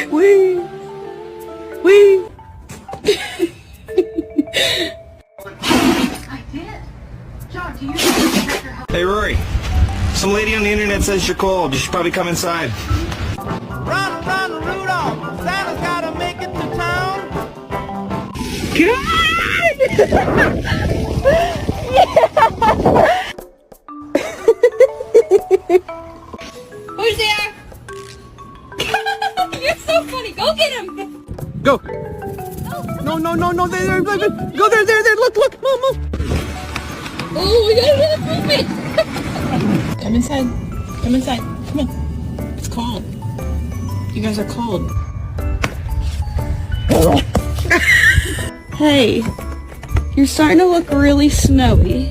Wee! Wee! I did. John, do you check your health? Hey, Rory. Some lady on the internet says you're cold. You should probably come inside. Run, run, Rudolph! Santa's gotta make it to town! Who's there? You're so funny. Go get him. Go! No, no, no, no, there, go there, look, move. Oh, we got another movement. Come inside, come on. It's cold. You guys are cold. Hey, you're starting to look really snowy.